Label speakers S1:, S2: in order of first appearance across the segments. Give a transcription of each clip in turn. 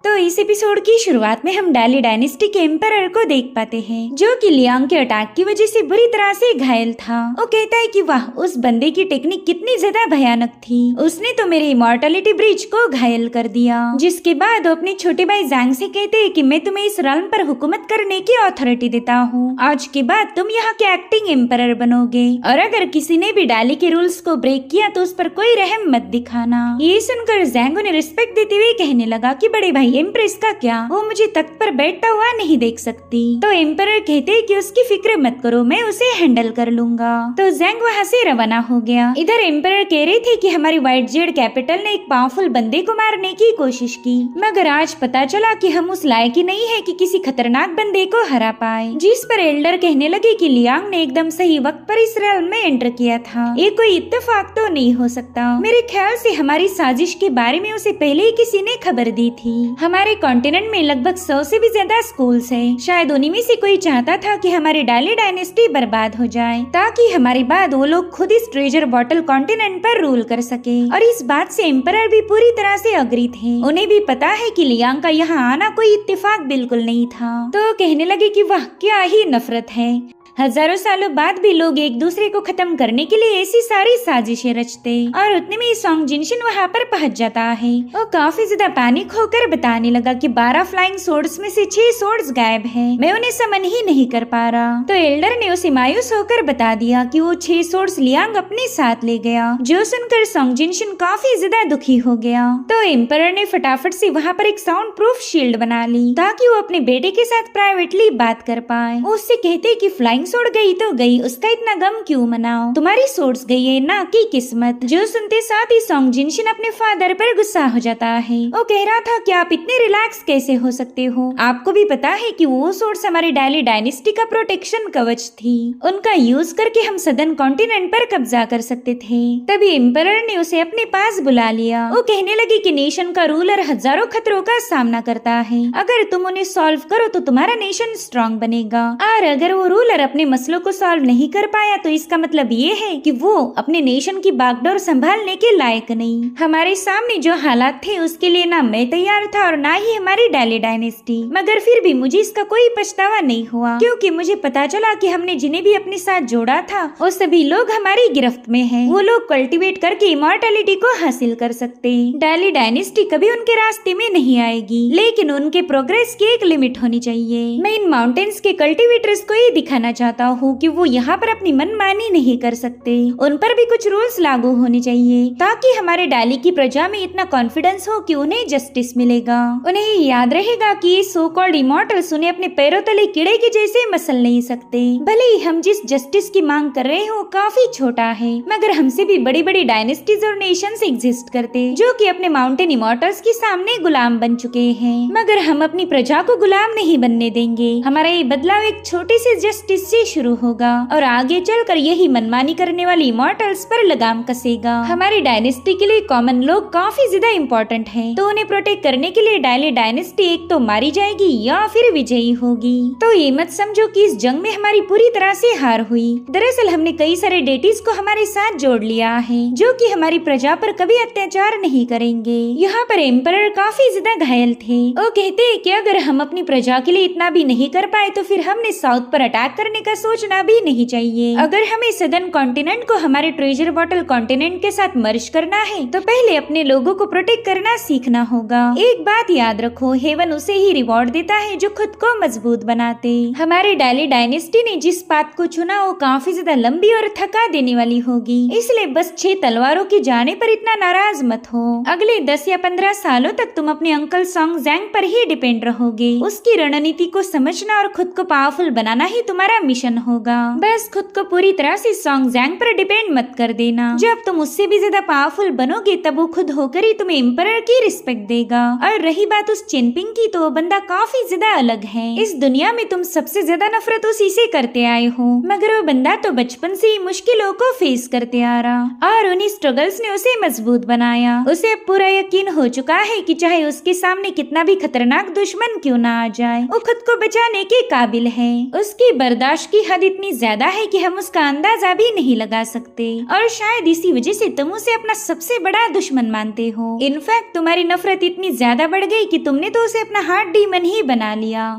S1: तो इस एपिसोड की शुरुआत में हम डाली डायनेस्टी के एम्परर को देख पाते हैं, जो कि लियांग के अटैक की वजह से बुरी तरह से घायल था। वो कहता है कि वाह, उस बंदे की टेक्निक कितनी ज्यादा भयानक थी, उसने तो मेरे इमॉर्टलिटी ब्रिज को घायल कर दिया। जिसके बाद वो अपने छोटे भाई जैंग से कहते हैं कि मैं तुम्हें इस रल्म पर हुकूमत करने की अथॉरिटी देता हूँ। आज के बाद तुम यहाँ के एक्टिंग एम्परर बनोगे, और अगर किसी ने भी डाली के रूल्स को ब्रेक किया तो उस पर कोई रहम मत दिखाना। ये सुनकर जैंग उन्हें रिस्पेक्ट देते हुए कहने लगा कि बड़े भाई एम्प्रेस का क्या, वो मुझे तख्त पर बैठता हुआ नहीं देख सकती। तो एम्परर कहते कि उसकी फिक्र मत करो, मैं उसे हैंडल कर लूंगा। तो जैंग वहाँ से रवाना हो गया। इधर एम्परर कह रहे थे कि हमारी व्हाइट जेड कैपिटल ने एक पावरफुल बंदे को मारने की कोशिश की, मगर आज पता चला कि हम उस लायक ही नहीं है कि किसी खतरनाक बंदे को हरा पाए। जिस पर एल्डर कहने लगे कि लियांग ने एकदम सही वक्त पर इस रेल में एंटर किया था, ये कोई इत्तेफाक तो नहीं हो सकता। मेरे ख्याल से हमारी साजिश के बारे में उसे पहले ही किसी ने खबर दी थी। हमारे कॉन्टिनेंट में लगभग 100 से भी ज्यादा स्कूल्स हैं। शायद उन्हीं में से कोई चाहता था कि हमारी डाली डायनेस्टी बर्बाद हो जाए, ताकि हमारे बाद वो लोग खुद इस ट्रेजर बॉटल कॉन्टिनेंट पर रूल कर सके। और इस बात से एम्परर भी पूरी तरह से अग्री थे। उन्हें भी पता है कि लियांग का यहाँ आना कोई इत्तेफाक बिल्कुल नहीं था। तो कहने लगे कि वाह, क्या ही नफरत है, हजारों सालों बाद भी लोग एक दूसरे को खत्म करने के लिए ऐसी सारी साजिशें रचते। और उतने में सोंग जिनशिन वहाँ पर पहुँच जाता है। वो काफी ज्यादा पैनिक होकर बताने लगा कि 12 फ्लाइंग सोर्ड्स में से 6 सोर्ड्स गायब हैं। मैं उन्हें समन ही नहीं कर पा रहा। तो एल्डर ने उसे मायूस होकर बता दिया कि वो 6 सोर्ड्स लियांग अपने साथ ले गया, जो सुनकर सोंग जिनशिन काफी ज्यादा दुखी हो गया। तो एम्परर ने फटाफट से वहाँ पर एक साउंड प्रूफ शील्ड बना ली, ताकि वो अपने बेटे के साथ प्राइवेटली बात कर पाए। वो उससे कहते कि फ्लाइंग सोर्ड गई तो गई, उसका इतना गम क्यों मनाओ, तुम्हारी सोर्ड्स गई है ना की किस्मत। जो सुनते साथ ही सोंग जिनशिन अपने फादर पर गुस्सा हो जाता है। वो कह रहा था कि आप इतने रिलैक्स कैसे हो सकते हो, आपको भी पता है कि वो सोर्ड्स हमारी डाली डायनेस्टी का प्रोटेक्शन कवच थी, उनका यूज करके हम सदर्न कॉन्टिनेंट पर कब्जा कर सकते थे। तभी एम्परर ने उसे अपने पास बुला लिया। वो कहने लगी कि नेशन का रूलर हजारों खतरों का सामना करता है, अगर तुम उन्हें सॉल्व करो तो तुम्हारा नेशन स्ट्रॉन्ग बनेगा, और अगर वो रूलर अपने मसलों को सॉल्व नहीं कर पाया तो इसका मतलब ये है कि वो अपने नेशन की बागडोर संभालने के लायक नहीं। हमारे सामने जो हालात थे उसके लिए ना मैं तैयार था और ना ही हमारी डाली डायनेस्टी, मगर फिर भी मुझे इसका कोई पछतावा नहीं हुआ, क्योंकि मुझे पता चला कि हमने जिन्हें भी अपने साथ जोड़ा था वो सभी लोग हमारी गिरफ्त में हैं। वो लोग कल्टीवेट करके इमॉर्टलिटी को हासिल कर सकते। डाली डायनेस्टी कभी उनके रास्ते में नहीं आएगी, लेकिन उनके प्रोग्रेस की एक लिमिट होनी चाहिए। मैं इन माउंटेन्स के कल्टीवेटर्स को ये दिखाना चाहता हूँ कि वो यहाँ पर अपनी मनमानी नहीं कर सकते, उन पर भी कुछ रूल्स लागू होने चाहिए, ताकि हमारे डाली की प्रजा में इतना कॉन्फिडेंस हो कि उन्हें जस्टिस मिलेगा। उन्हें याद रहेगा कि ये सो कॉल्ड इमॉर्टल्स उन्हें अपने पैरों तले कीड़े के जैसे मसल नहीं सकते। भले ही हम जिस जस्टिस की मांग कर रहे हो काफी छोटा है, मगर हमसे भी बड़ी बड़ी डायनेस्टीज और नेशंस एग्जिस्ट करते, जो कि अपने माउंटेन इमॉर्टल्स के सामने गुलाम बन चुके हैं। मगर हम अपनी प्रजा को गुलाम नहीं बनने देंगे। हमारा ये बदलाव एक छोटे से जस्टिस से शुरू होगा और आगे चलकर यही मनमानी करने वाली इमॉर्टल्स पर लगाम कसेगा। हमारी डायनेस्टी के लिए कॉमन लोग काफी ज्यादा इम्पोर्टेंट हैं, तो उन्हें प्रोटेक्ट करने के लिए डाली डायनेस्टी एक तो मारी जाएगी या फिर विजयी होगी। तो ये मत समझो कि इस जंग में हमारी पूरी तरह से हार हुई। दरअसल हमने कई सारे डेटीज को हमारे साथ जोड़ लिया है, जो कि हमारी प्रजा पर कभी अत्याचार नहीं करेंगे। यहाँ पर एम्परर काफी ज्यादा घायल थे। वो कहते हैं कि अगर हम अपनी प्रजा के लिए इतना भी नहीं कर पाए तो फिर हमने साउथ पर अटैक करने का सोचना भी नहीं चाहिए। अगर हमें सदर्न कॉन्टिनेंट को हमारे ट्रेजर बॉटल कॉन्टिनेंट के साथ मर्ज करना है तो पहले अपने लोगों को प्रोटेक्ट करना सीखना होगा। एक बात याद रखो, हेवन उसे ही रिवॉर्ड देता है जो खुद को मजबूत बनाते। हमारे डाली डायनेस्टी ने जिस पाथ को चुना वो काफी ज्यादा लंबी और थका देने वाली होगी, इसलिए बस 6 तलवारों के जाने पर इतना नाराज मत हो। अगले 10 या 15 सालों तक तुम अपने अंकल सोंग जैंग पर ही डिपेंड रहोगे। उसकी रणनीति को समझना और खुद को पावरफुल बनाना ही तुम्हारा मिशन होगा। बस खुद को पूरी तरह से सोंग जैंग पर डिपेंड मत कर देना। जब तुम उससे भी ज्यादा पावरफुल बनोगे तब वो खुद होकर ही तुम्हें एम्परर की रिस्पेक्ट देगा। और रही बात उस चिनपिंग की, तो वो बंदा काफी ज्यादा अलग है। इस दुनिया में तुम सबसे ज्यादा नफरत उसी से करते आए हो, मगर वो बंदा तो बचपन से ही मुश्किलों को फेस करते आ रहा और उन्हीं स्ट्रगल्स ने उसे मजबूत बनाया। उसे अब पूरा यकीन हो चुका है कि चाहे उसके सामने कितना भी खतरनाक दुश्मन क्यों ना आ जाए, वो खुद को बचाने के काबिल है। उसकी बर्दाश्त निराश की हद इतनी ज्यादा है कि हम उसका अंदाजा भी नहीं लगा सकते, और शायद इसी वजह से तुम उसे अपना सबसे बड़ा दुश्मन मानते हो। इनफैक्ट तुम्हारी नफरत इतनी ज्यादा बढ़ गई कि तुमने तो उसे अपना हार्ट डीमन ही बना लिया।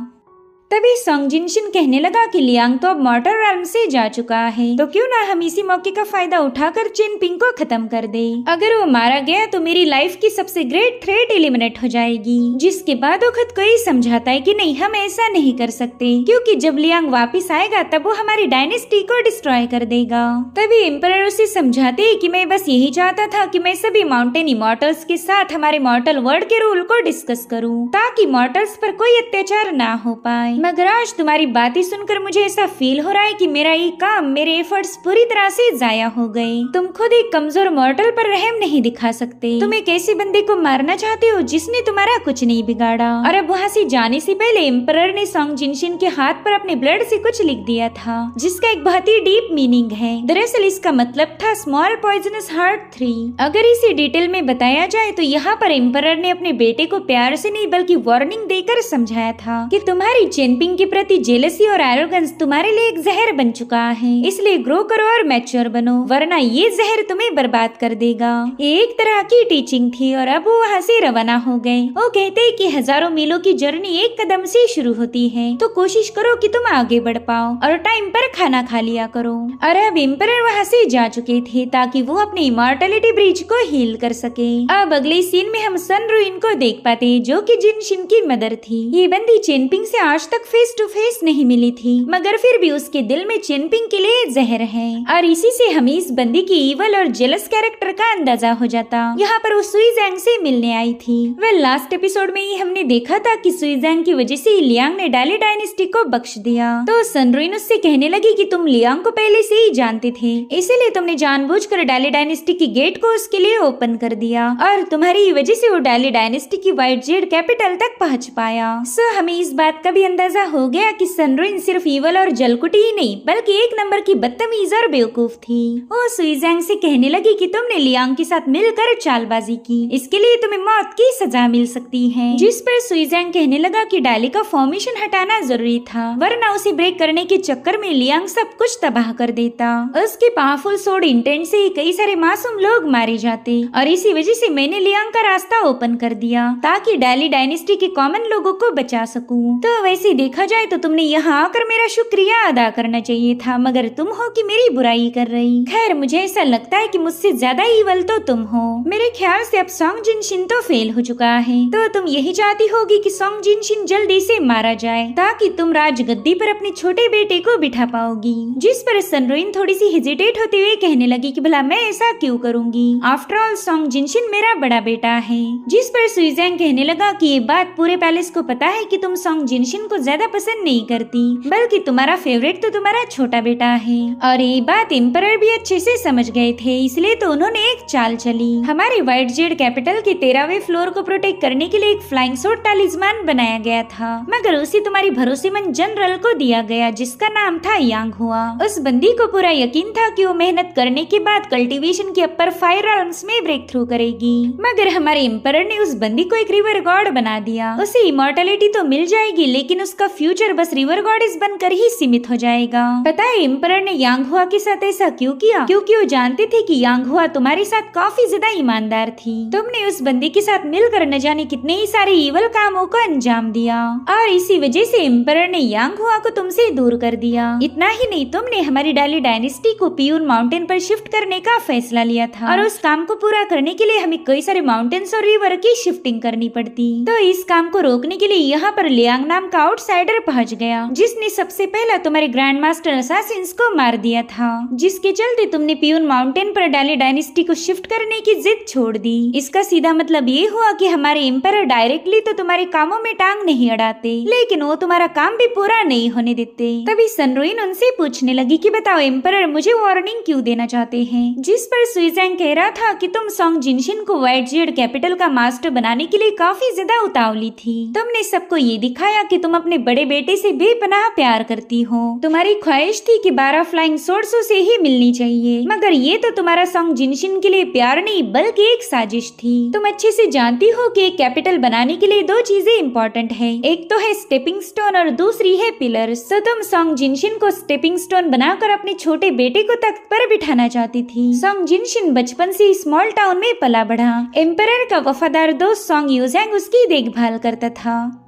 S1: तभी सोंग जिनशिन कहने लगा कि लियांग तो अब मॉर्टल रेल्म से जा चुका है, तो क्यों ना हम इसी मौके का फायदा उठाकर चिन पिंग को खत्म कर दे। अगर वो मारा गया तो मेरी लाइफ की सबसे ग्रेट थ्रेट एलिमिनेट हो जाएगी। जिसके बाद वो खुद को ही समझाता है कि नहीं, हम ऐसा नहीं कर सकते, क्योंकि जब लियांग वापिस आएगा तब वो हमारी डायनेस्टी को डिस्ट्रॉय कर देगा। तभी एम्परर उसे समझाते हैं कि मैं बस यही चाहता था कि मैं सभी माउंटेन इमॉर्टल्स के साथ हमारे मॉर्टल वर्ल्ड के रूल को डिस्कस करूं, ताकि मॉर्टल्स पर कोई अत्याचार ना हो पाए। मगर आज तुम्हारी बातें सुनकर मुझे ऐसा फील हो रहा है कि मेरा ये काम, मेरे एफर्ट्स पूरी तरह से जाया हो गए। तुम खुद एक कमजोर मॉर्टल पर रहम नहीं दिखा सकते। तुम एक ऐसे बंदे को मारना चाहते हो जिसने तुम्हारा कुछ नहीं बिगाड़ा। और अब वहाँ से जाने से पहले एम्परर ने सोंग जिनशिन के हाथ पर अपने ब्लड से कुछ लिख दिया था, जिसका एक बहुत ही डीप मीनिंग है। दरअसल इसका मतलब था स्मॉल पॉइजनस हार्ट 3। अगर इसे डिटेल में बताया जाए तो यहाँ पर एम्परर ने अपने बेटे को प्यार से नहीं बल्कि वार्निंग देकर समझाया था कि तुम्हारी चेनपिंग के प्रति जेलसी और एरोगेंस तुम्हारे लिए एक जहर बन चुका है, इसलिए ग्रो करो और मैच्योर बनो, वरना ये जहर तुम्हें बर्बाद कर देगा। एक तरह की टीचिंग थी और अब वो वहाँ से रवाना हो गए। वो कहते हैं कि हजारों मीलों की जर्नी एक कदम से शुरू होती है, तो कोशिश करो कि तुम आगे बढ़ पाओ और टाइम पर खाना खा लिया करो। और अब एम्परर वहाँ से जा चुके थे ताकि वो अपने इमॉर्टलिटी ब्रिज को हील कर सके। अब अगले सीन में हम सन रुइन को देख पाते हैं, जो कि जिनशिन की मदर थी। ये बंदी चेनपिंग से आज तक फेस टू फेस नहीं मिली थी, मगर फिर भी उसके दिल में चेनपिंग के लिए जहर है, और इसी से हमें इस बंदी की ईवल और जेलस कैरेक्टर का अंदाजा हो जाता। यहाँ पर वो सुईजैंग से मिलने आई थी। वेल, लास्ट एपिसोड में ही हमने देखा था कि सुईजैंग की वजह से लियांग ने डाली डायनेस्टी को बख्श दिया। तो सनरुइन उससे कहने लगी कि तुम लियांग को पहले से ही जानते थे, इसीलिए तुमने जानबूझकर डाली डायनेस्टी की गेट को उसके लिए ओपन कर दिया, और तुम्हारी वजह से वो डाली डायनेस्टी की व्हाइट जेड कैपिटल तक पहुँच पाया। सो हमें इस बात का भी अंदाजा हो गया कि सनरुइन सिर्फ ईवल और जलकुटी ही नहीं बल्कि एक नंबर की बदतमीज और बेवकूफ थी। वो सुईजैंग से कहने लगी कि तुमने लियांग के साथ मिलकर चालबाजी की, इसके लिए तुम्हें मौत की सजा मिल सकती है। जिस पर सुईजैंग कहने लगा कि डाली का फॉर्मेशन हटाना जरूरी था, वरना उसे ब्रेक करने के चक्कर में लियांग सब कुछ तबाह कर देता। उसके पावरफुल सोड इंटेंट से कई सारे मासूम लोग मारे जाते, और इसी वजह से मैंने लियांग का रास्ता ओपन कर दिया ताकि डाली डायनेस्टी के कॉमन लोगों को बचा सकूं। तो वैसे देखा जाए तो तुमने यहाँ आकर मेरा शुक्रिया अदा करना चाहिए था, मगर तुम हो कि मेरी बुराई कर रही। खैर, मुझे ऐसा लगता है कि मुझसे ज्यादा ईवल तो तुम हो। मेरे ख्याल से अब सोंग जिनशिन तो फेल हो चुका है, तो तुम यही चाहती होगी कि सोंग जिनशिन जल्दी से मारा जाए ताकि तुम राजगद्दी पर अपने छोटे बेटे को बिठा पाओगी। जिस पर सनरुइन थोड़ी सी हेजिटेट होते हुए कहने लगी कि भला मैं ऐसा क्यों करूंगी, आफ्टर ऑल सोंग जिनशिन मेरा बड़ा बेटा है। जिस पर सुईजैंग कहने लगा कि ये बात पूरे पैलेस को पता है कि तुम सोंग जिनशिन को ज्यादा पसंद नहीं करती, बल्कि तुम्हारा फेवरेट तो तुम्हारा छोटा बेटा है। और ये बात एम्परर भी अच्छे से समझ गए थे, इसलिए तो उन्होंने एक चाल चली। हमारे व्हाइट जेड कैपिटल के 13वें फ्लोर को प्रोटेक्ट करने के लिए एक फ्लाइंग सोड टालिस्मान बनाया गया था, मगर उसे तुम्हारी भरोसेमंद जनरल को दिया गया जिसका नाम था यांग हुआ। उस बंदी को पूरा यकीन था कि वो मेहनत करने के बाद कल्टीवेशन के अपर 5 realms में ब्रेक थ्रू करेगी, मगर हमारे एम्परर ने उस बंदी को एक रिवर गॉड बना दिया। उसे इमॉर्टलिटी तो मिल जाएगी, लेकिन उसका फ्यूचर बस रिवर गॉडेस बनकर ही सीमित हो जाएगा। पता है एम्परर ने यांग हुआ के साथ ऐसा क्यों किया? क्योंकि वो जानते थे कि यांग हुआ तुम्हारे साथ काफी ज्यादा ईमानदार थी। तुमने उस बंदी के साथ मिलकर न जाने कितने ही सारे ईवल कामों को अंजाम दिया, और इसी वजह से एम्परर ने यांग हुआ को तुमसे दूर कर दिया। इतना ही नहीं, तुमने हमारी डाली डायनेस्टी को पियून माउंटेन पर शिफ्ट करने का फैसला लिया था, और उस काम को पूरा करने के लिए हमें कई सारे माउंटेन्स और रिवर की शिफ्टिंग करनी पड़ती। तो इस काम को रोकने के लिए यहाँ पर लियांग नाम का आउटसाइडर पहुँच गया, जिसने सबसे पहला तुम्हारे ग्रैंड मास्टर असासिन्स को मार दिया था, जिसके चलते तुमने पियून माउंटेन पर डाली डायनेस्टी को शिफ्ट करने की जिद छोड़ दी। इसका सीधा मतलब ये हुआ कि हमारे एम्परर डायरेक्टली तो तुम्हारे कामों में टांग नहीं अड़ाते, लेकिन वो तुम्हारा काम भी पूरा नहीं होने देते। तभी सनरुइन उनसे पूछने लगी कि बताओ एम्परर मुझे वार्निंग क्यों देना चाहते हैं? जिस पर सुईजैंग कह रहा था कि तुम सोंग जिनशिन को व्हाइट जेड कैपिटल का मास्टर बनाने के लिए काफी ज्यादा उतावली थी। तुमने सबको ये दिखाया कि तुम अपने अपने बड़े बेटे से बेपनाह प्यार करती हो। तुम्हारी ख्वाहिश थी कि 12 फ्लाइंग सोर्सों से ही मिलनी चाहिए, मगर ये तो तुम्हारा सॉन्ग जिनशिन के लिए प्यार नहीं बल्कि एक साजिश थी। तुम अच्छे से जानती हो कि एक कैपिटल बनाने के लिए दो चीजें इम्पोर्टेंट है, एक तो है स्टेपिंग स्टोन और दूसरी है पिलर्स। तो तुम सॉन्ग जिनशिन को स्टेपिंग स्टोन बनाकर अपने छोटे बेटे को तख्त पर बिठाना चाहती थी। सॉन्ग जिनशिन बचपन से स्मॉल टाउन में पला बढ़ा। एम्परर का वफादार दोस्त सॉन्ग यूजैंग उसकी देखभाल करता था,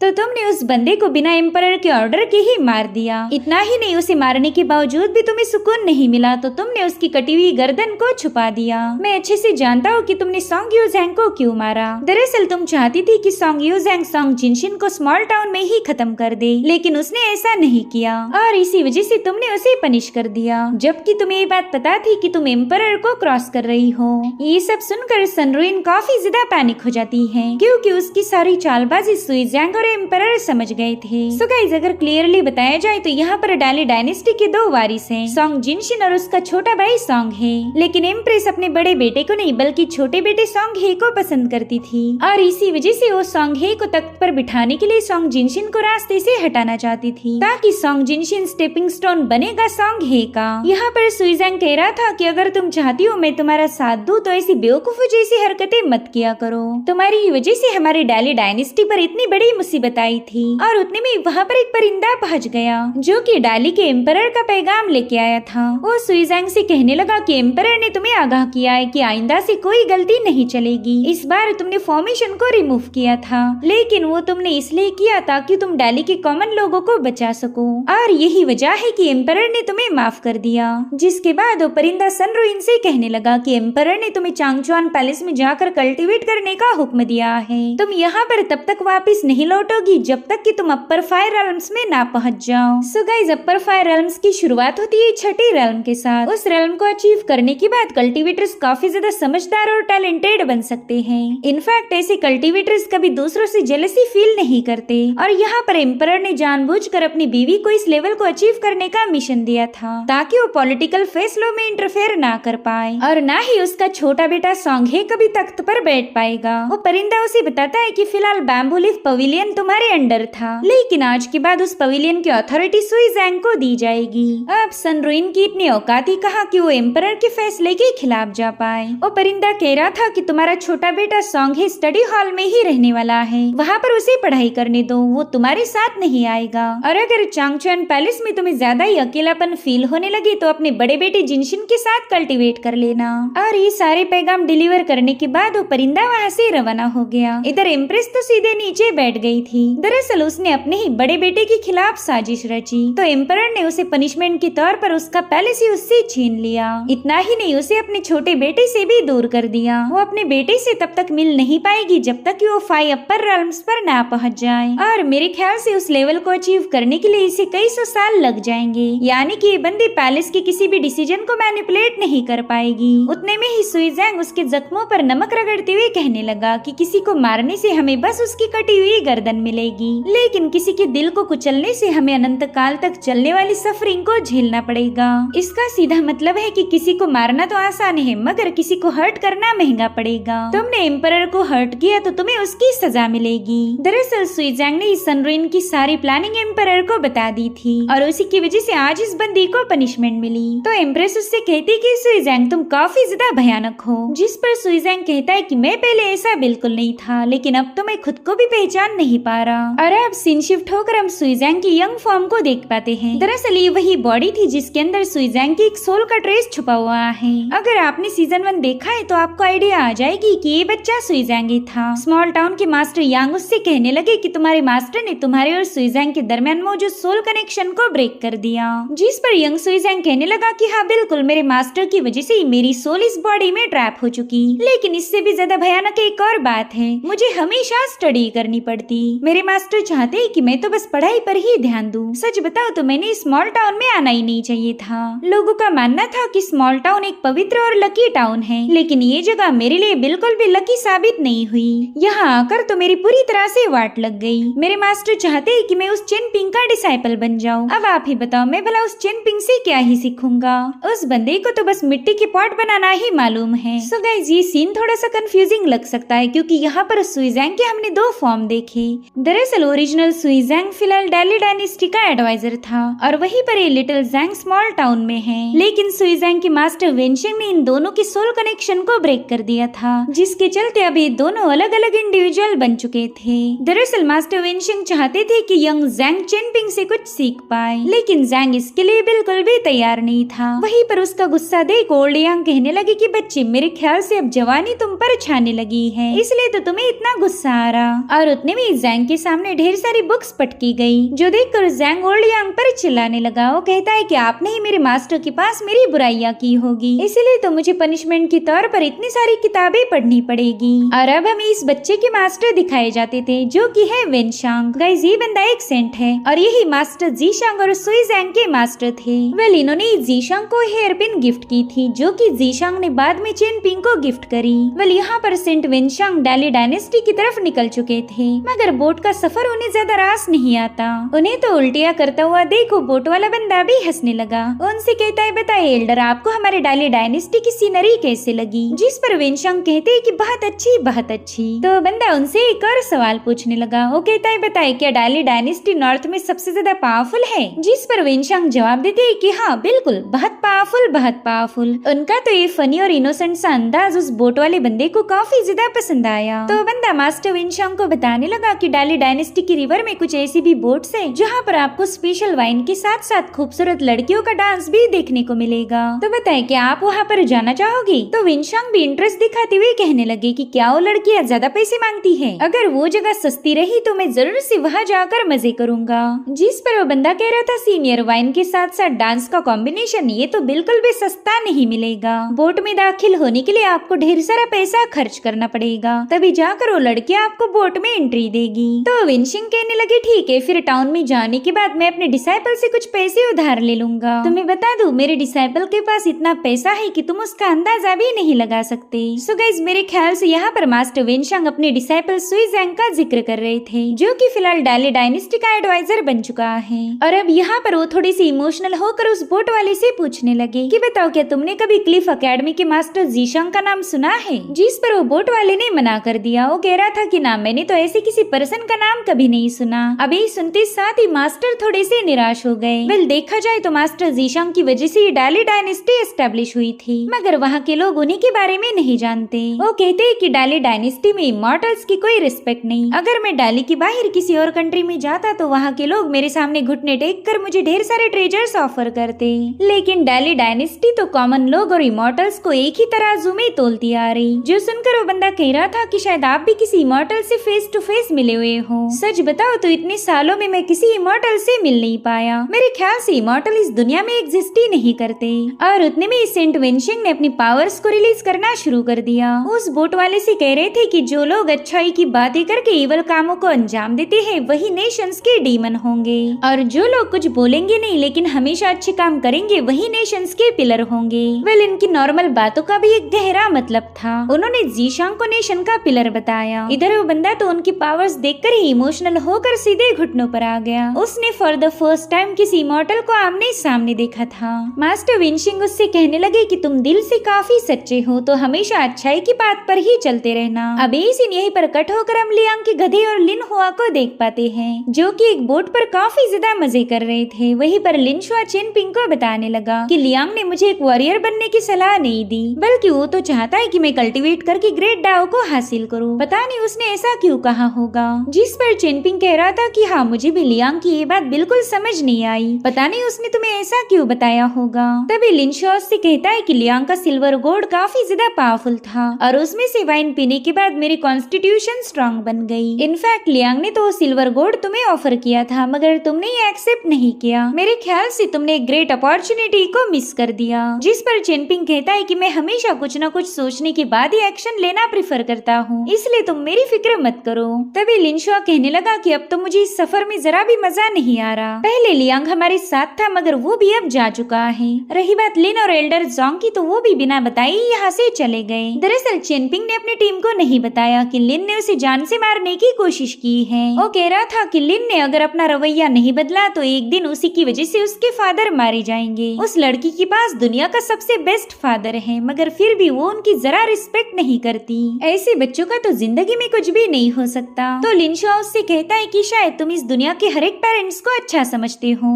S1: तो तुमने उस बंदे को बिना एम्परर के ऑर्डर के ही मार दिया। इतना ही नहीं, उसे मारने के बावजूद भी तुम्हें सुकून नहीं मिला, तो तुमने उसकी कटी हुई गर्दन को छुपा दिया। मैं अच्छे से जानता हूँ कि तुमने सॉन्ग यूजैंग को क्यों मारा। दरअसल तुम चाहती थी कि सॉन्ग यूजैंग सॉन्ग जिनशिन को स्मॉल टाउन में ही खत्म कर दे, लेकिन उसने ऐसा नहीं किया और इसी वजह से तुमने उसे पनिश कर दिया, जबकि तुम्हें ये बात पता थी कि तुम एम्परर को क्रॉस कर रही हो। ये सब सुनकर सनरुइन काफी ज्यादा पैनिक हो जाती है, क्योंकि उसकी सारी चालबाजी सुइजैंग और एम्परर समझ गए थे। सो गाइस, अगर क्लियरली बताया जाए तो यहाँ पर डाली डायनेस्टी के दो वारिस हैं, सॉन्ग जिनशिन और उसका छोटा भाई सॉन्ग हे। लेकिन एम्प्रेस अपने बड़े बेटे को नहीं बल्कि छोटे बेटे सॉन्ग हे को पसंद करती थी और इसी वजह से वो सॉन्ग हे को तख्त पर बिठाने के लिए सॉन्ग जिनशिन को रास्ते से हटाना चाहती थी, ताकि सॉन्ग जिनशिन स्टेपिंग स्टोन बनेगा सॉन्ग हे का। यहाँ पर सुइजैंग कह रहा था कि अगर तुम चाहती हो मैं तुम्हारा साथ दूं तो ऐसी बेवकूफों जैसी हरकतें मत किया करो। तुम्हारी वजह से हमारी डाली डायनेस्टी पर इतनी बड़ी मुसीबत आई थी और उतने में वहाँ पर एक परिंदा पहुँच गया जो कि डाली के एम्परर का पैगाम लेके आया था। वो सुइजैंग से कहने लगा कि एम्परर ने तुम्हें आगाह किया है कि आइंदा से कोई गलती नहीं चलेगी। इस बार तुमने फॉर्मेशन को रिमूव किया था, लेकिन वो तुमने इसलिए किया ताकि तुम डाली के कॉमन लोगों को बचा सको और यही वजह है कि एम्परर ने तुम्हें माफ कर दिया। जिसके बाद वो परिंदा सनरुइन से कहने लगा कि एम्परर ने तुम्हें चांगचुआन पैलेस में जाकर कल्टीवेट करने का हुक्म दिया है। तुम यहाँ पर तब तक वापिस नहीं लौटोगी जब तक कि तुम अपर फायर रेल्म्स में ना पहुंच जाओ। सो गाइस, अपर फायर रेल्म्स की शुरुआत होती है छठी रेल्म के साथ। उस रेल्म को अचीव करने के बाद कल्टीवेटर्स काफी ज्यादा समझदार और टैलेंटेड बन सकते हैं। इनफैक्ट ऐसे कल्टीवेटर्स कभी दूसरों से जेलसी फील नहीं करते और यहाँ पर एम्परर ने जानबूझकर अपनी बीवी को इस लेवल को अचीव करने का मिशन दिया था ताकि वो पॉलिटिकल फैसलों में इंटरफेयर ना कर पाए और ना ही उसका छोटा बेटा सॉन्ग हे कभी तख्त पर बैठ पाएगा। वो परिंदा उसे बताता है कि फिलहाल बैम्बू लीफ पवेलियन तुम्हारे अंडर था, लेकिन आज के बाद उस पवेलियन की अथॉरिटी सुइजैंग को दी जाएगी। अब सनरुइन की इतनी औकात ही कहा कि वो एम्परर के फैसले के खिलाफ जा पाए। वो परिंदा कह रहा था कि तुम्हारा छोटा बेटा सॉन्ग हे स्टडी हॉल में ही रहने वाला है, वहाँ पर उसे पढ़ाई करने दो, वो तुम्हारे साथ नहीं आएगा। और अगर चांगचुआन पैलेस में तुम्हें ज्यादा ही अकेलापन फील होने लगे तो अपने बड़े बेटे जिनशिन के साथ कल्टीवेट कर लेना। और ये सारे पैगाम डिलीवर करने के बाद वो परिंदा वहाँ से रवाना हो गया। इधर एम्प्रेस तो सीधे नीचे बैठ गई थी। दरअसल उसने अपने ही बड़े बेटे के खिलाफ साजिश रची, तो एम्परर ने उसे पनिशमेंट के तौर पर उसका पैलेस ही उससे छीन लिया। इतना ही नहीं, उसे अपने छोटे बेटे से भी दूर कर दिया। वो अपने बेटे से तब तक मिल नहीं पाएगी जब तक कि वो 5 अपर रेल्म्स पर ना पहुंच जाए और मेरे ख्याल से उस लेवल को अचीव करने के लिए इसे कई सौ साल लग जाएंगे। यानी कि ये बंदी पैलेस के किसी भी डिसीजन को मैनिपुलेट नहीं कर पाएगी। उतने में ही सुइजैंग उसके जख्मों पर नमक रगड़ते हुए कहने लगा कि किसी को मारने से हमें बस उसकी कटी हुई गर्दन मिलेगी, लेकिन किसी के दिल को कुचलने से हमें अनंत काल तक चलने वाली सफरिंग को झेलना पड़ेगा। इसका सीधा मतलब है कि किसी को मारना तो आसान है मगर किसी को हर्ट करना महंगा पड़ेगा। तुमने एम्परर को हर्ट किया तो तुम्हें उसकी सजा मिलेगी। दरअसल सुइजैंग ने सनरुइन की सारी प्लानिंग एम्परर को बता दी थी और उसी की वजह से आज इस बंदी को पनिशमेंट मिली। तो एम्प्रेस उससे कहती कि सुइजैंग तुम काफी ज्यादा भयानक हो, जिस पर सुइजैंग कहता है कि मैं पहले ऐसा बिल्कुल नहीं था, लेकिन अब तो मैं खुद को भी पहचान नहीं पा रहा। और अब सीन शिफ्ट होकर हम सुइजैंग की यंग फॉर्म को देख पाते हैं। दरअसल ये वही बॉडी थी जिसके अंदर सुइजैंग की एक सोल का ट्रेस छुपा हुआ है। अगर आपने सीजन 1 देखा है तो आपको आइडिया आ जाएगी कि ये बच्चा सुइजैंग ही था। स्मॉल टाउन के मास्टर यांग उससे कहने लगे कि तुम्हारे मास्टर ने तुम्हारे और सुइजैंग के दरमियान मौजूद सोल कनेक्शन को ब्रेक कर दिया, जिस पर यंग सुइजैंग कहने लगा कि हाँ बिल्कुल, मेरे मास्टर की वजह से मेरी सोल इस बॉडी में ट्रैप हो चुकी। लेकिन इससे भी ज्यादा भयानक एक और बात है, मुझे हमेशा स्टडी करनी पड़ती। मेरे मास्टर चाहते हैं कि मैं तो बस पढ़ाई पर ही ध्यान दूं। सच बताओ तो मैंने स्मॉल टाउन में आना ही नहीं चाहिए था। लोगों का मानना था कि स्मॉल टाउन एक पवित्र और लकी टाउन है, लेकिन ये जगह मेरे लिए बिल्कुल भी लकी साबित नहीं हुई। यहाँ आकर तो मेरी पूरी तरह से वाट लग गई। मेरे मास्टर चाहते हैं कि मैं उस चेन पिंग का डिसाइपल बन जाऊं। अब आप ही बताओ, मैं भला उस चेन पिंग से क्या ही सीखूंगा? उस बंदे को तो बस मिट्टी के पॉट बनाना ही मालूम है। सो गाइस, ये सीन थोड़ा सा कंफ्यूजिंग लग सकता है क्योंकि यहाँ पर सुइजैंग के हमने 2 फॉर्म देखे, दरअसल ओरिजिनल सुई जैंग फिलहाल दिल्ली डायनेस्टी का एडवाइजर था और वहीं पर ये लिटिल जैंग स्मॉल टाउन में है। लेकिन सुई जैंग के मास्टर वेनशिंग ने इन दोनों के सोल कनेक्शन को ब्रेक कर दिया था, जिसके चलते अब ये दोनों अलग अलग इंडिविजुअल बन चुके थे। दरअसल मास्टर वेनशिंग चाहते थे कि यंग जैंग चेनपिंग से कुछ सीख पाए, लेकिन जैंग इसके लिए बिल्कुल भी तैयार नहीं था। वहीं पर उसका गुस्सा देख ओल्ड यांग कहने लगे कि बच्चे, मेरे ख्याल से अब जवानी तुम पर छाने लगी है, इसलिए तो तुम्हें इतना गुस्सा आ रहा। और उतने में जैंग के सामने ढेर सारी बुक्स पटकी गई, जो देखकर जैंग ओल्ड यांग पर चिल्लाने लगा। वो कहता है कि आपने ही मेरे मास्टर के पास मेरी बुराइयां की होगी, इसलिए तो मुझे पनिशमेंट के तौर पर इतनी सारी किताबें पढ़नी पड़ेगी। और अब हमें इस बच्चे के मास्टर दिखाए जाते थे, जो कि है वेनशांग। गाइस, ये बंदा एक सेंट है और यही मास्टर जीशांग और सुई जैंग के मास्टर थे। वेल, इन्होंने जीशांग को हेयर पिन गिफ्ट की थी, जो कि जीशांग ने बाद में चेनपिंग को गिफ्ट करी। वेल, यहाँ पर सेंट वेनशांग दिल्ली डायनेस्टी की तरफ निकल चुके थे, मगर बोट का सफर उन्हें ज्यादा रास नहीं आता। उन्हें तो उल्टियाँ करता हुआ देखो बोट वाला बंदा भी हंसने लगा। उनसे कहता है, बताइए एल्डर, आपको हमारे दिल्ली डायनेस्टी की सीनरी कैसे लगी? जिस पर वेनशांग कहते हैं कि बहुत अच्छी, बहुत अच्छी। तो बंदा उनसे एक और सवाल पूछने लगा। वो कहता है, बताइए क्या दिल्ली डायनेस्टी नॉर्थ में सबसे ज्यादा पावरफुल है? जिस पर वेनशांग जवाब देते हैं कि हाँ बिल्कुल, बहुत पावरफुल, बहुत पावरफुल। उनका तो ये फनी और इनोसेंट सा अंदाज उस बोट वाले बंदे को काफी ज्यादा पसंद आया। तो बंदा मास्टर वेनशांग को बताने लगा कि दिल्ली डायनेस्टी की रिवर में कुछ ऐसी भी बोट्स है जहाँ पर आपको स्पेशल वाइन के साथ साथ खूबसूरत लड़कियों का डांस भी देखने को मिलेगा। तो बताए क्या आप वहाँ पर जाना चाहोगी? तो वेनशांग भी इंटरेस्ट दिखाते हुए कहने लगे कि क्या वो लड़कियाँ ज्यादा पैसे मांगती है? अगर वो जगह सस्ती रही तो मैं जरूर से वहाँ जाकर मजे करूंगा। जिस पर वो बंदा कह रहा था, सीनियर, वाइन के साथ साथ डांस का कॉम्बिनेशन ये तो बिल्कुल भी सस्ता नहीं मिलेगा। बोट में दाखिल होने के लिए आपको ढेर सारा पैसा खर्च करना पड़ेगा, तभी जाकर वो लड़कियां आपको बोट में एंट्री देगी। तो वेनशिंग कहने लगे, ठीक है, फिर टाउन में जाने के बाद मैं अपने डिसाइपल से कुछ पैसे उधार ले लूंगा। तुम्हें बता दूं, मेरे डिसाइपल के पास इतना पैसा है कि तुम उसका अंदाजा भी नहीं लगा सकते। सो गाइस, मेरे ख्याल से यहाँ पर मास्टर वेनशांग अपने डिसाइपल सुई जैंग का जिक्र कर रहे थे, जो कि फिलहाल दिल्ली डायनेस्टी का एडवाइजर बन चुका है। और अब यहाँ पर वो थोड़ी सी इमोशनल होकर उस बोट वाले से पूछने लगे कि बताओ क्या तुमने कभी क्लिफ एकेडमी के मास्टर जीशांग का नाम सुना है? जिस पर वो बोट वाले ने मना कर दिया। वो कह रहा था कि ना, मैंने तो ऐसे किसी पर्सन का नाम कभी नहीं सुना। अभी सुनते साथ ही मास्टर थोड़े से निराश हो गए। वेल, देखा जाए तो मास्टर जीशांग की वजह से दिल्ली डायनेस्टी एस्टेब्लिश हुई थी, मगर वहाँ के लोग उन्हीं के बारे में नहीं जानते। वो कहते हैं कि दिल्ली डायनेस्टी में इमॉर्टल्स की कोई रिस्पेक्ट नहीं। अगर मैं दिल्ली के बाहर किसी और कंट्री में जाता तो वहाँ के लोग मेरे सामने घुटने टेक कर मुझे ढेर सारे ट्रेजर्स ऑफर करते, लेकिन दिल्ली डायनेस्टी तो कॉमन लोग और इमॉर्टल्स को एक ही तराजू में तोलती आ रही। जो सुनकर वो बंदा कह रहा था कि शायद आप भी किसी इमॉर्टल से फेस टू फेस मिले हुए हो। सच बताओ तो इतने सालों में मैं किसी इमॉर्टल से मिल नहीं पाया। मेरे ख्याल से इमॉर्टल इस दुनिया में एग्जिस्ट ही नहीं करते। और उतने में सेंट वेनशिंग ने अपनी पावर्स को रिलीज करना शुरू कर दिया। उस बोट वाले से कह रहे थे कि जो लोग अच्छाई की बातें करके इवल कामों को अंजाम देते हैं वही नेशंस के डीमन होंगे, और जो लोग कुछ बोलेंगे नहीं लेकिन हमेशा अच्छे काम करेंगे वही नेशंस के पिलर होंगे। वेल, इनकी नॉर्मल बातों का भी एक गहरा मतलब था। उन्होंने जीशांग को नेशन का पिलर बताया। इधर वो बंदा तो उनकी पावर्स देखकर ही इमोशनल होकर सीधे घुटनों पर आ गया। उसने फॉर द फर्स्ट टाइम किसी इमॉर्टल को आमने सामने देखा था। मास्टर वेनशिंग उससे कहने लगे कि तुम दिल से काफी सच्चे हो, तो हमेशा अच्छाई की बात पर ही चलते रहना। अब इस सीन यहीं पर कट होकर हम लियांग के गधे और लिन हुआ को देख पाते हैं, जो कि एक बोट पर काफी ज्यादा मजे कर रहे थे। वहीं पर लिन शुआ चेनपिंग को बताने लगा कि लियांग ने मुझे एक वॉरियर बनने की सलाह नहीं दी, बल्कि वो तो चाहता है कि मैं कल्टीवेट करके ग्रेट डाओ को हासिल करूं। पता नहीं उसने ऐसा क्यों कहा होगा। जिस पर चेनपिंग कह रहा था कि हाँ, मुझे भी लियांग की ये बात बिल्कुल समझ नहीं आई। पता नहीं उसने तुम्हें ऐसा क्यों बताया होगा। तभी लिन शुआ से कहता है कि लियांग का सिल्वर गोल्ड काफी ज्यादा पावरफुल था और उसमें से वाइन पीने के बाद मेरी कॉन्स्टिट्यूशन स्ट्रांग बन गई। इनफैक्ट लियांग ने तो सिल्वर गोल्ड तुम्हें ऑफर किया था, मगर तुमने ये एक्सेप्ट नहीं किया। मेरे ख्याल से तुमने एक ग्रेट अपॉर्चुनिटी को मिस कर दिया। जिस पर चेनपिंग कहता है कि मैं हमेशा कुछ न कुछ सोचने के बाद ही एक्शन लेना प्रेफर करता हूँ, इसलिए तुम मेरी फिक्र मत करो। तभी लिन शुआ कहने लगा कि अब तो मुझे इस सफर में जरा भी मजा नहीं आ रहा। पहले लियांग हमारे साथ था, मगर वो भी अब जा चुका है। रही बात लिन और एल्डर जोंग की, तो वो भी बिना बताए यहाँ से चले गए। दरअसल चेनपिंग ने अपनी टीम को नहीं बताया कि लिन ने उसे जान से मारने की कोशिश की है। वो कह रहा था कि लिन ने अगर अपना रवैया नहीं बदला तो एक दिन उसी की वजह से उसके फादर मारे जाएंगे। उस लड़की के पास दुनिया का सबसे बेस्ट फादर है, मगर फिर भी वो उनकी जरा रिस्पेक्ट नहीं करती। ऐसे बच्चों का तो जिंदगी में कुछ भी नहीं हो सकता। तो तो लिनशुआ उससे कहता है कि शायद तुम इस दुनिया के हर एक पेरेंट्स को अच्छा समझते हो।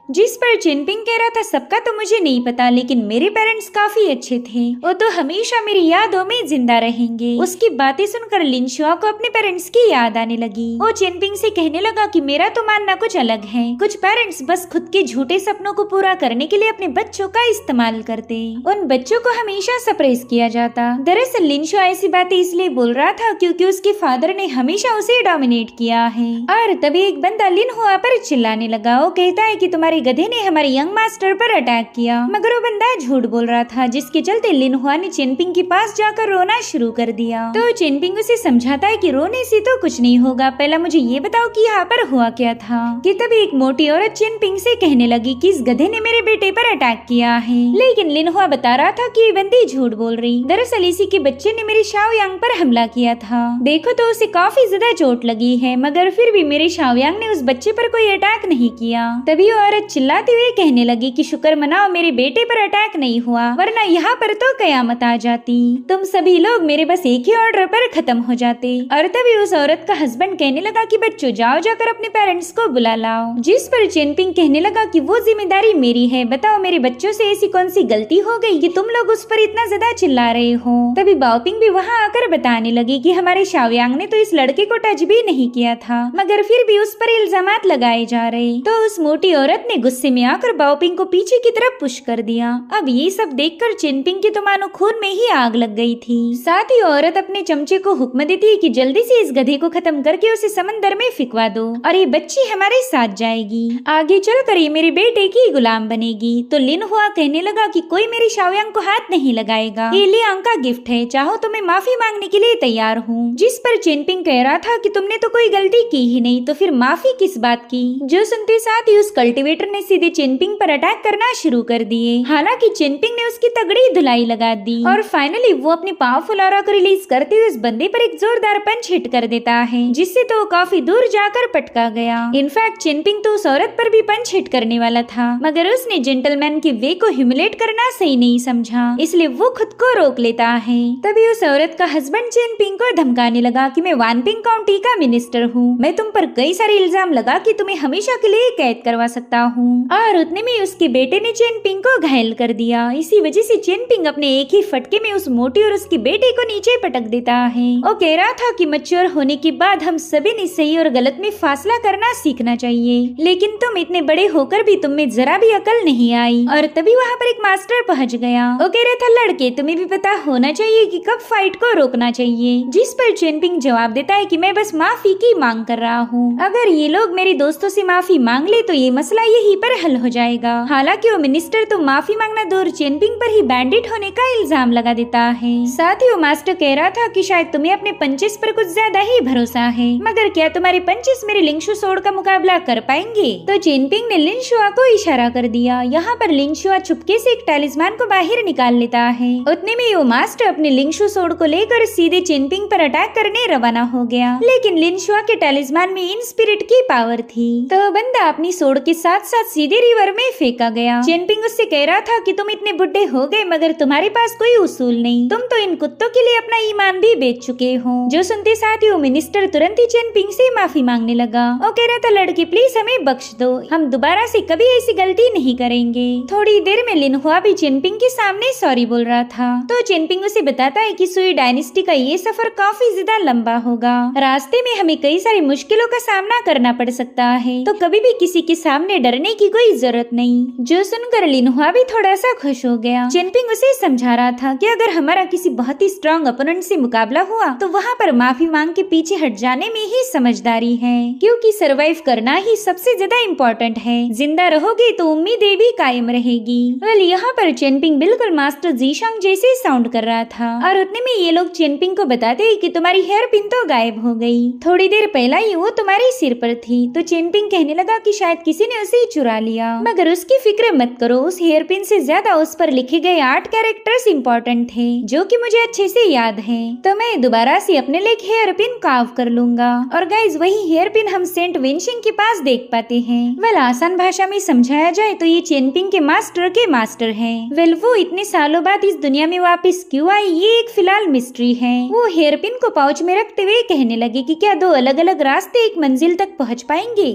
S1: जिस पर चिनपिंग कह रहा था सबका तो मुझे नहीं पता, लेकिन मेरे पेरेंट्स काफी अच्छे थे, वो तो हमेशा मेरी यादों में जिंदा रहेंगे। उसकी बातें सुनकर लिनशुआ को अपने पेरेंट्स की याद आने लगी। वो चिनपिंग से कहने लगा कि मेरा तो मानना कुछ अलग है, कुछ पेरेंट्स बस खुद के झूठे सपनों को पूरा करने के लिए अपने बच्चों का इस्तेमाल करते, उन बच्चों को हमेशा सप्रेस किया जाता। दरअसल लिनशुआ ऐसी बातें इसलिए बोल रहा था क्योंकि उसके फादर ने हमेशा उसे डोमिनेट किया है। और तभी एक बंदा लिनहुआ पर चिल्लाने लगा। वो कहता है कि तुम्हारे गधे ने हमारे यंग मास्टर पर अटैक किया, मगर वो बंदा झूठ बोल रहा था, जिसके चलते लिनहुआ ने चिनपिंग के पास जाकर रोना शुरू कर दिया। तो चिनपिंग उसे समझाता है कि रोने से तो कुछ नहीं होगा, पहला मुझे ये बताओ कि यहाँ पर हुआ क्या था। कि तभी एक मोटी औरत चिनपिंग से कहने लगी कि इस गधे ने मेरे बेटे पर अटैक किया है, लेकिन लिनहुआ बता रहा था कि ये बंदी झूठ बोल रही, दरअसल इसी के बच्चे ने मेरे शाओयांग पर हमला किया था। देखो तो उसे काफी ज्यादा चोट लगी है, मगर फिर भी मेरे शाओयांग ने उस बच्चे पर कोई अटैक नहीं किया। तभी औरत चिल्लाते हुए कहने लगी कि शुक्र मनाओ मेरे बेटे पर अटैक नहीं हुआ, वरना यहाँ पर तो कयामत आ जाती, तुम सभी लोग मेरे बस एक ही ऑर्डर पर खत्म हो जाते। और तभी उस औरत का हस्बैंड कहने लगा कि बच्चों जाओ जाकर अपने पेरेंट्स को बुला लाओ। जिस पर चिनपिंग कहने लगा कि वो जिम्मेदारी मेरी है, बताओ मेरे बच्चों से ऐसी कौन सी गलती हो गई कि तुम लोग उस पर इतना ज्यादा चिल्ला रहे हो। तभी बाओपिंग भी वहाँ आकर बताने लगी कि हमारे शाओयांग ने तो इस लड़के को टच भी नहीं किया था, मगर फिर भी उस पर इल्जामात लगाए जा रहे। तो उस मोटी औरत ने गुस्से में आकर बाओपिंग को पीछे की तरफ पुश कर दिया। अब ये सब देखकर चिनपिंग के तो मानो खून में ही आग लग गई थी। साथ ही औरत अपने चमचे को हुक्म देती है कि जल्दी से इस गधे को खत्म करके उसे समंदर में फिकवा दो और ये बच्ची हमारे साथ जाएगी, आगे चलकर ये मेरे बेटे की गुलाम बनेगी। तो लिनहुआ कहने लगा कि कोई मेरी शाओयांग को हाथ नहीं लगाएगा, ये लियांग का गिफ्ट है, चाहो तो मैं माफी मांगने के लिए तैयार हूँ। जिस पर चिनपिंग कह रहा था कि तुमने तो कोई गलती की ही नहीं, तो फिर माफी किस बात की। जो सुनते साथ ही उस कल्टीवेटर ने सीधे चिनपिंग पर अटैक करना शुरू कर दिए। हालांकि चिनपिंग ने उसकी तगड़ी धुलाई लगा दी और फाइनली वो अपनी पावरफुल ऑरा को रिलीज करते हुए उस बंदे पर एक जोरदार पंच हिट कर देता है, जिससे तो वो काफी दूर जाकर पटका गया। इनफैक्ट चिनपिंग तो उस औरत पर भी पंच हिट करने वाला था, मगर उसने जेंटलमैन के वे को ह्यूमिलेट करना सही नहीं समझा, इसलिए वो खुद को रोक लेता है। तभी उस औरत का हस्बैंड चिनपिंग को धमकाने लगा कि मैं वानपिंग काउंटी का मिनिस्टर हूँ, मैं तुम पर कई सारे इल्जाम लगा कि तुम्हें हमेशा के लिए कैद करवा सकता हूँ। और उतने में उसके बेटे ने चिनपिंग को घायल कर दिया। इसी वजह से चिनपिंग अपने एक ही फटके में उस मोटी और उसके बेटे को नीचे पटक देता है। वो कह रहा था कि मैच्योर होने के बाद हम सभी ने सही और गलत में फासला करना सीखना चाहिए, लेकिन तुम इतने बड़े होकर भी तुम में जरा भी अकल नहीं आई। और तभी वहाँ पर एक मास्टर पहुँच गया। वो कह रहा था लड़के तुम्हें भी पता होना चाहिए कि कब फाइट को रोकना चाहिए। जिस पर चिनपिंग जवाब देता है कि मैं बस माफी की मांग कर रहा हूँ, अगर ये लोग मेरे दोस्तों से माफी मांग ले तो ये मसला यहीं पर हल हो जाएगा। हालांकि वो मिनिस्टर तो माफी मांगना दूर चिनपिंग पर ही बैंडिट होने का इल्जाम लगा देता है। साथ ही वो मास्टर कह रहा था कि शायद तुम्हें अपने पंचेस पर कुछ ज्यादा ही भरोसा है, मगर क्या तुम्हारे पंचेस मेरे लिंगशु सोड का मुकाबला कर पाएंगे। तो चिनपिंग ने लिनशुआ को इशारा कर दिया। यहाँ पर लिनशुआ चुपके से एक टैलिस्मान को बाहर निकाल लेता है। उतने में वो मास्टर अपने लिंगशु सोड को लेकर सीधे चिनपिंग पर अटैक करने रवाना हो गया, लेकिन लिनशुआ के टैलिस्मान में इन स्पिरिट की पावर थी, तो बंदा अपनी सोड के साथ साथ सीधे रिवर में फेंका गया। चिनपिंग उससे कह रहा था कि तुम इतने बुढ़े हो गए मगर तुम्हारे पास कोई उसूल नहीं, तुम तो इन कुत्तों के लिए अपना ईमान भी बेच चुके हो। जो सुनते साथ ही वो मिनिस्टर तुरंत ही चिनपिंग से माफी मांगने लगा। वो कह रहा था लड़के प्लीज हमें बख्श दो, हम दोबारा से कभी ऐसी गलती नहीं करेंगे। थोड़ी देर में लिनहुआ भी चिनपिंग के सामने सॉरी बोल रहा था, तो चिनपिंग उसे बताता है कि सुई डायनेस्टी का ये सफर काफी ज्यादा लंबा होगा, रास्ते में हमें कई सारी मुश्किलों का सामना करना पड़ सकता है, तो कभी भी किसी के सामने डरने की कोई जरूरत नहीं। जो सुनकर लिनहुआ भी थोड़ा सा खुश हो गया। चिनपिंग उसे समझा रहा था कि अगर हमारा किसी बहुत ही स्ट्रॉन्ग अपोनेंट से मुकाबला हुआ तो वहाँ पर माफी मांग के पीछे हट जाने में ही समझदारी है, क्योंकि सरवाइव करना ही सबसे ज्यादा इम्पोर्टेंट है। जिंदा रहोगे तो उम्मीदें भी कायम रहेगी। वेल यहाँ पर चिनपिंग बिल्कुल मास्टर जीशांग जैसे साउंड कर रहा था, और उतने में ये लोग चिनपिंग को बताते हैं कि तुम्हारी हेयर पिन तो गायब हो गई, थोड़ी देर पहला ही वो तुम्हारे सिर पर थी। तो चिनपिंग कहने लगा कि शायद किसी ने उसे चुरा लिया। मगर उसकी फिक्र मत करो, उस हेयर पिन से ज्यादा उस पर लिखे गए 8 कैरेक्टर्स इम्पोर्टेंट थे जो कि मुझे अच्छे से याद है। तो मैं दोबारा से अपने लिए हेयर पिन कार्व कर लूंगा। और गाइज वही हेयर पिन हम सेंट विंशिंग के पास देख पाते हैं। वेल आसान भाषा में समझाया जाए तो ये चेनपिंग के मास्टर है। वेल वो इतने सालों बाद इस दुनिया में वापस क्यों आई, ये एक फिलहाल मिस्ट्री है। वो हेयर पिन को पाउच में रखते हुए कहने लगे कि क्या 2 अलग अलग रास्ते एक मंजिल तक पहुंच पाएंगे।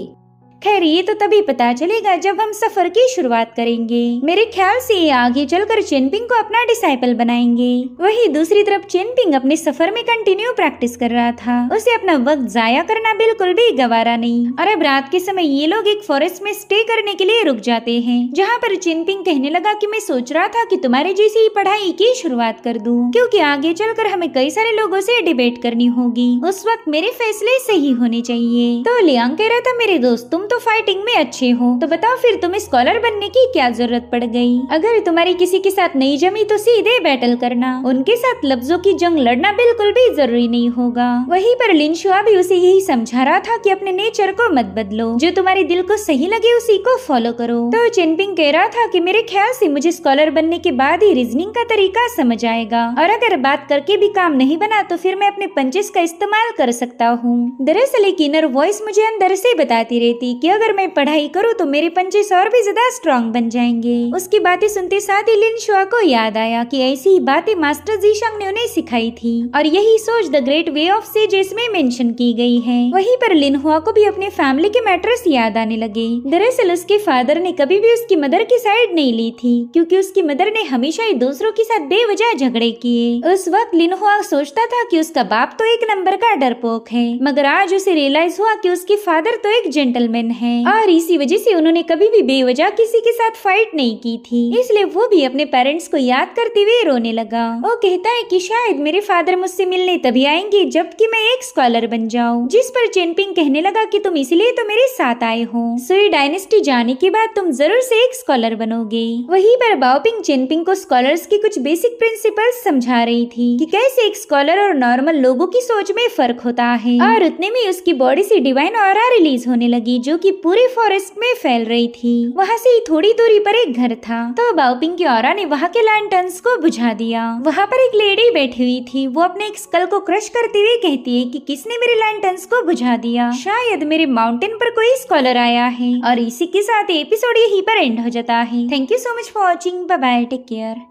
S1: खैर ये तो तभी पता चलेगा जब हम सफर की शुरुआत करेंगे। मेरे ख्याल से ये आगे चलकर चेनपिंग को अपना डिसाइपल बनाएंगे। वही दूसरी तरफ चेनपिंग अपने सफर में कंटिन्यू प्रैक्टिस कर रहा था। उसे अपना वक्त जाया करना बिल्कुल भी गवारा नहीं। और अब रात के समय ये लोग एक फॉरेस्ट में स्टे करने के लिए रुक जाते हैं, जहाँ पर चेनपिंग कहने लगा कि मैं सोच रहा था कि तुम्हारे जैसी ही पढ़ाई की शुरुआत कर दूं, क्योंकि आगे चलकर हमें कई सारे लोगों से डिबेट करनी होगी। उस वक्त मेरे फैसले सही होने चाहिए। तो लियांग कह रहा था मेरे दोस्त तुम तो फाइटिंग में अच्छे हो, तो बताओ फिर तुम्हें स्कॉलर बनने की क्या जरूरत पड़ गई। अगर तुम्हारी किसी के साथ नहीं जमी तो सीधे बैटल करना, उनके साथ लफ्जों की जंग लड़ना बिल्कुल भी जरूरी नहीं होगा। वहीं पर लिन शुआ भी उसे यही समझा रहा था कि अपने नेचर को मत बदलो, जो तुम्हारे दिल को सही लगे उसी को फॉलो करो। तो चेनपिंग कह रहा था कि मेरे ख्याल से मुझे स्कॉलर बनने के बाद ही रीजनिंग का तरीका समझ आएगा, और अगर बात करके भी काम नहीं बना तो फिर मैं अपने पंचेस का इस्तेमाल कर सकता हूँ। दरअसल एक इनर वॉइस मुझे अंदर से बताती रहती कि अगर मैं पढ़ाई करूँ तो मेरे पंचेस और भी ज्यादा स्ट्रॉन्ग बन जाएंगे। उसकी बातें सुनते साथ ही लिन शुआ को याद आया कि ऐसी ही बातें मास्टर जीशांग ने उन्हें सिखाई थी, और यही सोच the great way of sages में मेंशन की गई है। वहीं पर लिन हुआ को भी अपने फैमिली के मैटर्स याद आने लगे। दरअसल उसके फादर ने कभी भी उसकी मदर की साइड नहीं ली थी, क्योंकि उसकी मदर ने हमेशा ही दूसरों के साथ बेवजह झगड़े किए। उस वक्त लिन हुआ सोचता था कि उसका बाप तो एक नंबर का डरपोक है, मगर आज उसे रियलाइज हुआ कि उसके फादर तो एक जेंटलमैन है, और इसी वजह से उन्होंने कभी भी बेवजह किसी के साथ फाइट नहीं की थी। इसलिए वो भी अपने पेरेंट्स को याद करते हुए रोने लगा। वो कहता है कि शायद मेरे फादर मुझसे मिलने तभी आएंगे जबकि मैं एक स्कॉलर बन जाऊं। जिस पर चेनपिंग कहने लगा कि तुम इसलिए तो मेरे साथ आए हो, सुई डायनेस्टी जाने के बाद तुम जरूर से एक स्कॉलर बनोगे। वहीं पर बाओपिंग चेनपिंग को स्कॉलर्स की कुछ बेसिक प्रिंसिपल्स समझा रही थी कि कैसे एक स्कॉलर और नॉर्मल लोगों की सोच में फर्क होता है। और उतने में उसकी बॉडी से डिवाइन ऑरा रिलीज होने लगी, जो कि पूरे फॉरेस्ट में फैल रही थी। वहाँ से थोड़ी दूरी पर एक घर था, तो बाओपिंग की ऑरा ने वहाँ के लैंटर्न्स को बुझा दिया। वहाँ पर एक लेडी बैठी हुई थी। वो अपने एक स्कल को क्रश करते हुए कहती है कि किसने मेरे लैंटर्न्स को बुझा दिया, शायद मेरे माउंटेन पर कोई स्कॉलर आया है। और इसी के साथ एपिसोड यहीं पर एंड हो जाता है। Thank you so much for watching. Bye bye, take care.